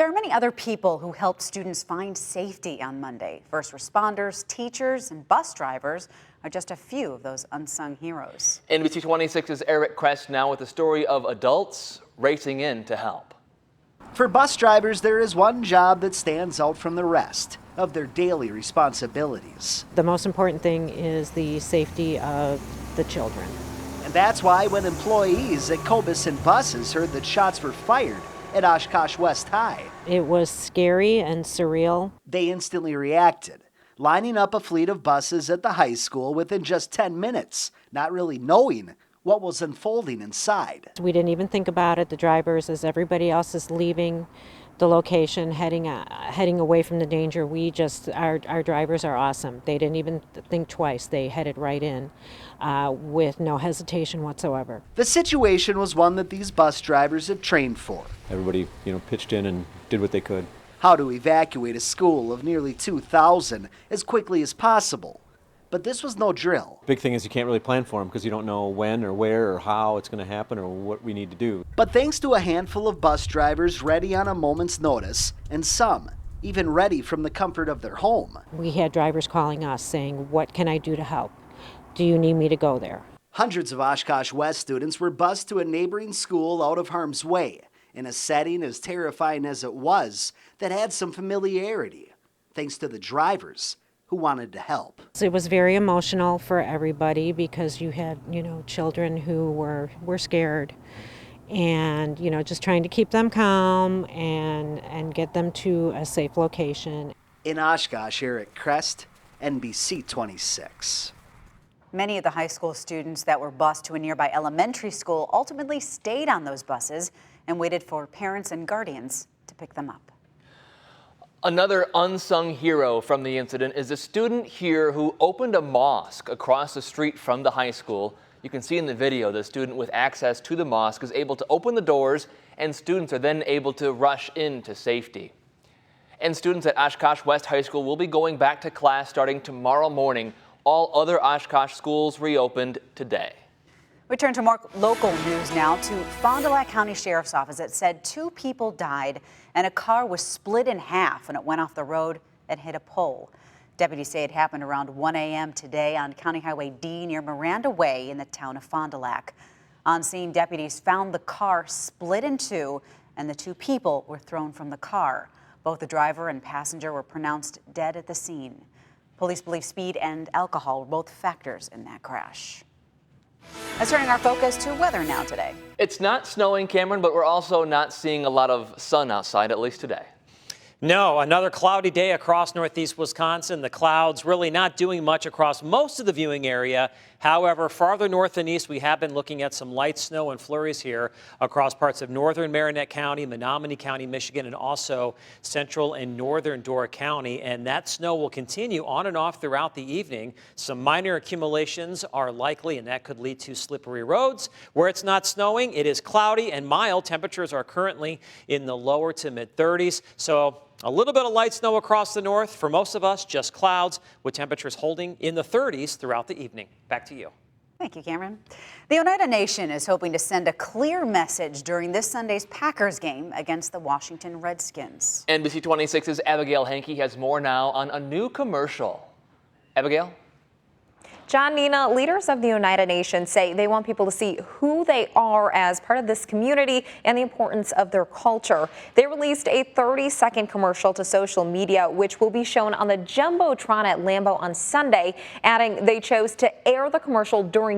There are many other people who helped students find safety on Monday. First responders, teachers, and bus drivers are just a few of those unsung heroes. NBC 26's Eric Krest now with the story of adults racing in to help. For bus drivers, there is one job that stands out from the rest of their daily responsibilities. The most important thing is the safety of the children. And that's why when employees at Cobus and Buses heard that shots were fired at Oshkosh West High, It was scary and surreal. they instantly reacted, lining up a fleet of buses at the high school within just 10 minutes, not really knowing what was unfolding inside. We didn't even think about it. The drivers, as everybody else is leaving the location, heading away from the danger, our drivers are awesome. They didn't even think twice. They headed right in with no hesitation whatsoever. The situation was one that these bus drivers have trained for. Everybody, pitched in and did what they could. How to evacuate a school of nearly 2,000 as quickly as possible. But this was no drill. Big thing is you can't really plan for them because you don't know when or where or how it's going to happen or what we need to do. But thanks to a handful of bus drivers ready on a moment's notice, and some even ready from the comfort of their home. We had drivers calling us saying, "What can I do to help? Do you need me to go there?" Hundreds of Oshkosh West students were bused to a neighboring school out of harm's way, in a setting as terrifying as it was that had some familiarity, thanks to the drivers who wanted to help. It was very emotional for everybody because you had, children who were scared and, just trying to keep them calm and get them to a safe location. In Oshkosh, Eric Krest, NBC 26. Many of the high school students that were bused to a nearby elementary school ultimately stayed on those buses and waited for parents and guardians to pick them up. Another unsung hero from the incident is a student here who opened a mosque across the street from the high school. You can see in the video the student with access to the mosque is able to open the doors, and students are then able to rush into safety. And students at Oshkosh West High School will be going back to class starting tomorrow morning. All other Oshkosh schools reopened today. We turn to more local news now to Fond du Lac County Sheriff's Office. It said 2 people died and a car was split in half when it went off the road and hit a pole. Deputies say it happened around 1 a.m. today on County Highway D near Miranda Way in the town of Fond du Lac. On scene, deputies found the car split in two and the 2 people were thrown from the car. Both the driver and passenger were pronounced dead at the scene. Police believe speed and alcohol were both factors in that crash. Let's turn our focus to weather now today. It's not snowing, Cameron, but we're also not seeing a lot of sun outside, at least today. No, another cloudy day across northeast Wisconsin. The clouds really not doing much across most of the viewing area. However, farther north and east, we have been looking at some light snow and flurries here across parts of northern Marinette County, Menominee County, Michigan, and also central and northern Dora County. And that snow will continue on and off throughout the evening. Some minor accumulations are likely, and that could lead to slippery roads. Where it's not snowing, it is cloudy and mild. Temperatures are currently in the lower to mid 30s. So a little bit of light snow across the north. For most of us, just clouds with temperatures holding in the 30s throughout the evening. Back to you. Thank you, Cameron. The Oneida Nation is hoping to send a clear message during this Sunday's Packers game against the Washington Redskins. NBC 26's Abigail Hankey has more now on a new commercial. Abigail? John, Nina, leaders of the Oneida Nation say they want people to see who they are as part of this community and the importance of their culture. They released a 30-second commercial to social media, which will be shown on the Jumbotron at Lambeau on Sunday, adding they chose to air the commercial during